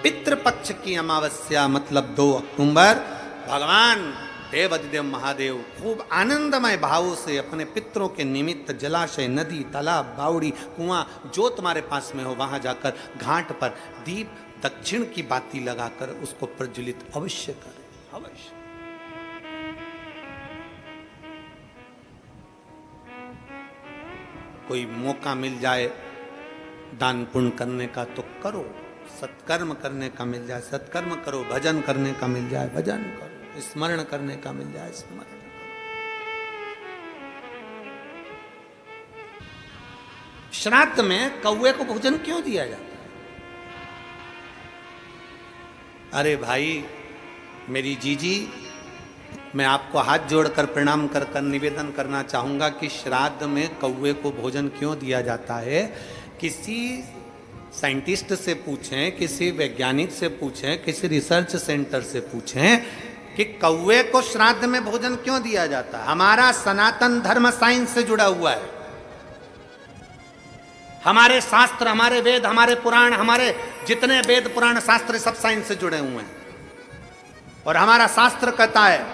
पितृपक्ष की अमावस्या मतलब 2 अक्टूबर भगवान देवाधिदेव महादेव खूब आनंदमय भावों से अपने पितरों के निमित्त जलाशय, नदी, तालाब, बावड़ी, कुआं जो तुम्हारे पास में हो वहां जाकर घाट पर दीप दक्षिण की बाती लगाकर उसको प्रज्वलित अवश्य करें, अवश्य। कोई मौका मिल जाए दान पुण्य करने का तो करो, सत्कर्म करने का मिल जाए सत्कर्म करो, भजन करने का मिल जाए भजन करो, स्मरण करने का मिल जाए स्मरण करो। श्राद्ध में कौवे को भोजन क्यों दिया जाता है? अरे भाई मेरी जीजी, मैं आपको हाथ जोड़कर प्रणाम कर कर निवेदन करना चाहूंगा कि श्राद्ध में कौवे को भोजन क्यों दिया जाता है। किसी साइंटिस्ट से पूछें, किसी वैज्ञानिक से पूछें, किसी रिसर्च सेंटर से पूछें कि कौवे को श्राद्ध में भोजन क्यों दिया जाता है। हमारा सनातन धर्म साइंस से जुड़ा हुआ है। हमारे शास्त्र, हमारे वेद, हमारे पुराण, हमारे जितने वेद पुराण शास्त्र सब साइंस से जुड़े हुए हैं। और हमारा शास्त्र कहता है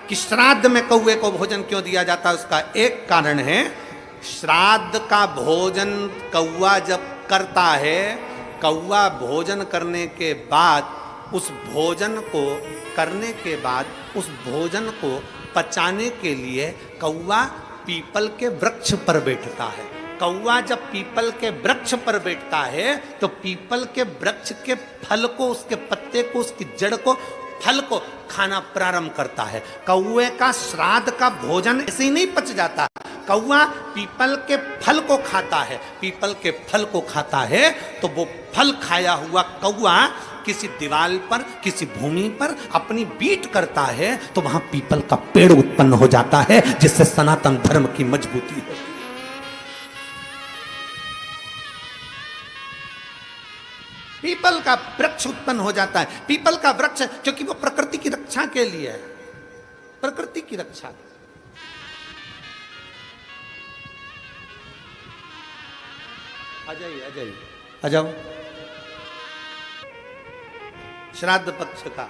कि श्राद्ध में कौवे को भोजन क्यों दिया जाता है। उसका एक कारण है, श्राद्ध का भोजन कौवा जब करता है, कौवा भोजन करने के बाद उस भोजन को करने के बाद उस भोजन को पचाने के लिए कौवा पीपल के वृक्ष पर बैठता है। कौवा जब पीपल के वृक्ष पर बैठता है तो पीपल के वृक्ष के फल को, उसके पत्ते को, उसकी जड़ को, फल को खाना प्रारंभ करता है। कौवे का श्राद्ध का भोजन ऐसे ही नहीं पच जाता। कौवा पीपल के फल को खाता है। पीपल के फल को खाता है तो वो फल खाया हुआ कौवा किसी दीवार पर, किसी भूमि पर अपनी बीट करता है तो वहां पीपल का पेड़ उत्पन्न हो जाता है, जिससे सनातन धर्म की मजबूती होती है। पीपल का वृक्ष उत्पन्न हो जाता है। पीपल का वृक्ष क्योंकि वो प्रकृति की रक्षा के लिए है, प्रकृति की रक्षा। आ जाइए, आ जाइए, आ जाओ। श्राद्ध पक्ष का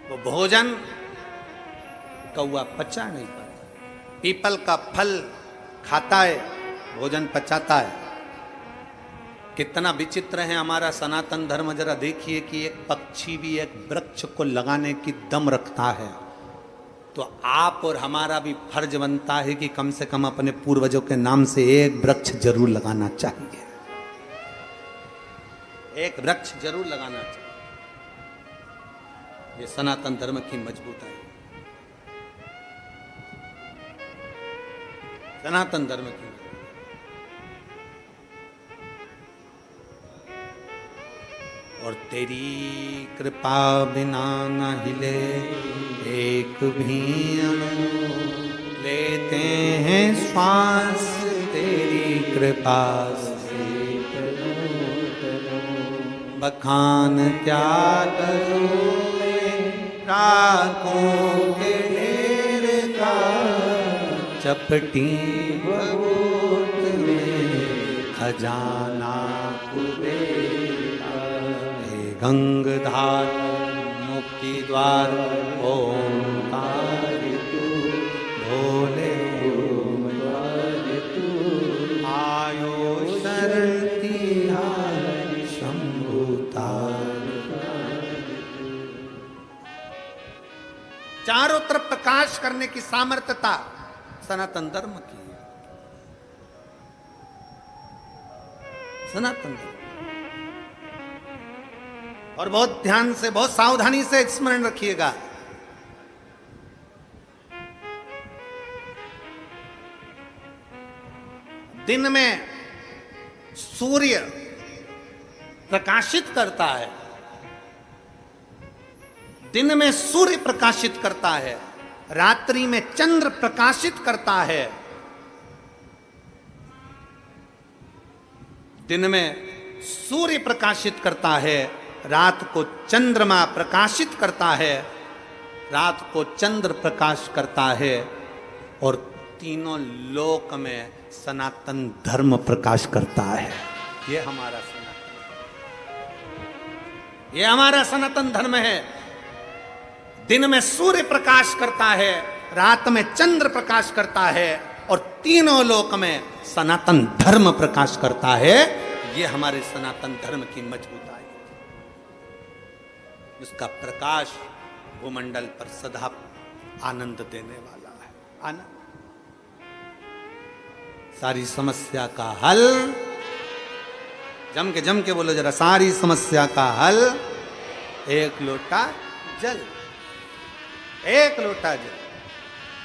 वो भोजन कौवा पचा नहीं पाता। पीपल का फल खाता है, भोजन पचाता है। कितना विचित्र है हमारा सनातन धर्म। जरा देखिए कि एक पक्षी भी एक वृक्ष को लगाने की दम रखता है, तो आप और हमारा भी फर्ज बनता है कि कम से कम अपने पूर्वजों के नाम से एक वृक्ष जरूर लगाना चाहिए। एक वृक्ष जरूर लगाना चाहिए। ये सनातन धर्म की मजबूताई, सनातन धर्म की। और तेरी कृपा बिना न हिले एक भी अणु, लेते हैं श्वास तेरी कृपा से। बखान क्या करूं रातों के ढेर का, चपटी बबूत में खजाना कुबेरा। हे गंगधार मुक्ति द्वार ओंकार तू, भोले ओंकार तू। आयो शरण तिहार शंभुतार। चारों तरफ प्रकाश करने की सामर्थ्यता सनातन धर्म की है। सनातन धर्म। और बहुत ध्यान से, बहुत सावधानी से स्मरण रखिएगा। दिन में सूर्य प्रकाशित करता है, दिन में सूर्य प्रकाशित करता है, रात्रि में चंद्र प्रकाशित करता है। दिन में सूर्य प्रकाशित करता है, रात को चंद्रमा प्रकाशित करता है, रात को चंद्र प्रकाश करता है। और तीनों लोक में सनातन धर्म प्रकाश करता है। ये हमारा सनातन। ये हमारा सनातन धर्म है। दिन में सूर्य प्रकाश करता है, रात में चंद्र प्रकाश करता है, और तीनों लोक में सनातन धर्म प्रकाश करता है। ये हमारे सनातन धर्म की मजबूताई, उसका प्रकाश भूमंडल पर सदा आनंद देने वाला है। आनंद सारी समस्या का हल, जम के बोलो जरा, सारी समस्या का हल एक लोटा जल, एक लोटा जल।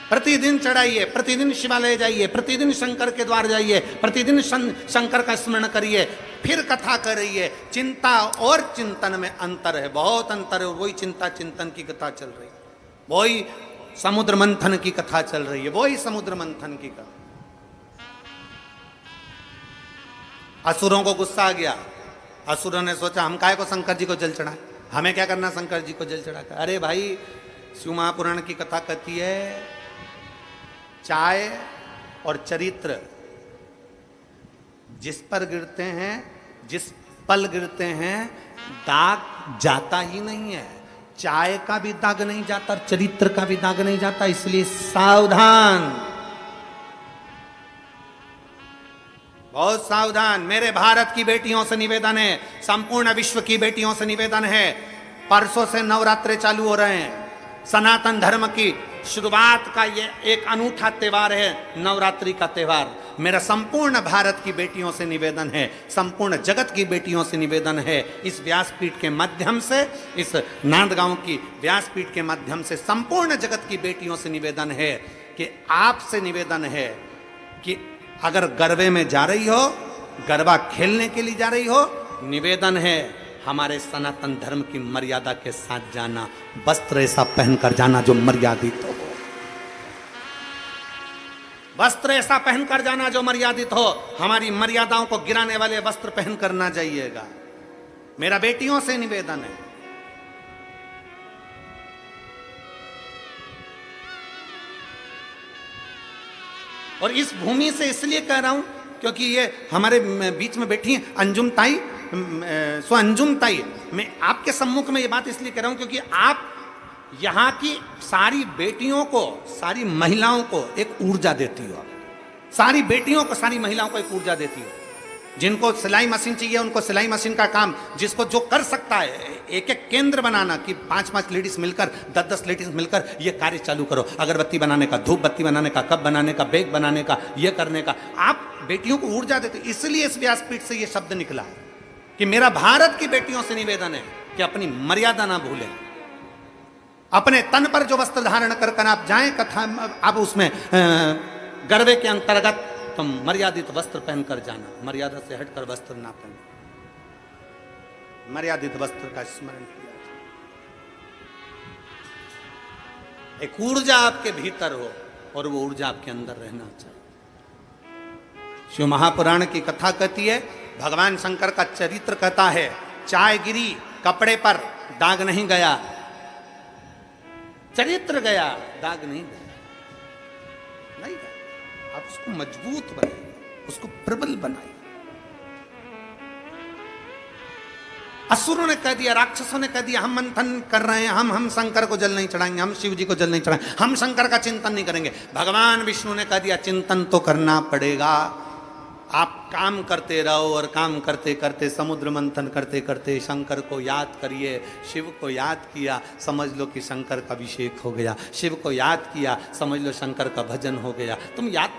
प्रतिदिन चढ़ाइए, प्रतिदिन शिवालय जाइए, प्रतिदिन शंकर के द्वार जाइए, प्रतिदिन शंकर का स्मरण करिए, फिर कथा करिए। चिंता और चिंतन में अंतर है, बहुत अंतर है। वही चिंता चिंतन की कथा चल रही है, वही समुद्र मंथन की कथा चल रही है, वही समुद्र मंथन की कथा। असुरों को गुस्सा आ गया, असुरों ने सोचा हम काहे को शंकर जी को जल चढ़ाएं, हमें क्या करना शंकर जी को जल चढ़ाकर। अरे भाई, शिव महापुराण की कथा कहती है चाय और चरित्र जिस पर गिरते हैं, जिस पल गिरते हैं, दाग जाता ही नहीं है। चाय का भी दाग नहीं जाता, चरित्र का भी दाग नहीं जाता, इसलिए सावधान, बहुत सावधान। मेरे भारत की बेटियों से निवेदन है, संपूर्ण विश्व की बेटियों से निवेदन है, परसों से नवरात्रे चालू हो रहे हैं। सनातन धर्म की शुरुआत का ये एक अनूठा त्योहार है, नवरात्रि का त्योहार। मेरा संपूर्ण भारत की बेटियों से निवेदन है, संपूर्ण जगत की बेटियों से निवेदन है, इस व्यासपीठ के माध्यम से, इस नांदगांव की व्यासपीठ के माध्यम से संपूर्ण जगत की बेटियों से निवेदन है कि आपसे निवेदन है कि अगर गरबे में जा रही हो, गरबा खेलने के लिए जा रही हो, निवेदन है हमारे सनातन धर्म की मर्यादा के साथ जाना, वस्त्र ऐसा पहनकर जाना जो मर्यादित हो, वस्त्र ऐसा पहनकर जाना जो मर्यादित हो। हमारी मर्यादाओं को गिराने वाले वस्त्र पहनकर ना जाइएगा, मेरा बेटियों से निवेदन है। और इस भूमि से इसलिए कह रहा हूं क्योंकि ये हमारे बीच में बैठी हैं अंजुम ताई, सो अंजुम ताई, मैं आपके सम्मुख में ये बात इसलिए कह रहा हूं क्योंकि आप यहाँ की सारी बेटियों को, सारी महिलाओं को एक ऊर्जा देती हो, सारी बेटियों को, सारी महिलाओं को एक ऊर्जा देती हो। जिनको सिलाई मशीन चाहिए उनको सिलाई मशीन का काम, जिसको जो कर सकता है, एक एक केंद्र बनाना कि 5-5 लेडीज मिलकर, 10-10 लेडीज मिलकर ये कार्य चालू करो। अगरबत्ती बनाने का, धूप बत्ती बनाने का, कप बनाने का, बैग बनाने का, ये करने का, आप बेटियों को ऊर्जा देते। इसलिए इस व्यासपीठ से ये शब्द निकला है कि मेरा भारत की बेटियों से निवेदन है कि अपनी मर्यादा ना भूलें, अपने तन पर जो वस्त्र धारण कर आप जाएं, कथा आप उसमें गरबे के अंतर्गत तो मर्यादित वस्त्र पहनकर जाना, मर्यादा से हटकर वस्त्र ना पहन, मर्यादित वस्त्र का स्मरण किया। एक ऊर्जा आपके भीतर हो और वो ऊर्जा आपके अंदर रहना चाहिए। शिव महापुराण की कथा कहती है, भगवान शंकर का चरित्र कहता है, चाय गिरी कपड़े पर, दाग नहीं गया, चरित्र गया, दाग नहीं गया, नहीं गया। आप उसको मजबूत बनाइए, उसको प्रबल बनाइए। असुरों ने कह दिया, राक्षसों ने कह दिया, हम मंथन कर रहे हैं, हम शंकर को जल नहीं चढ़ाएंगे, हम शिव जी को जल नहीं चढ़ाएंगे, हम शंकर का चिंतन नहीं करेंगे। भगवान विष्णु ने कह दिया, चिंतन तो करना पड़ेगा। आप काम करते रहो और काम करते करते, समुद्र मंथन करते करते शंकर को याद करिए। शिव को याद किया, समझ लो कि शंकर का अभिषेक हो गया। शिव को याद किया, समझ लो शंकर का भजन हो गया। तुम याद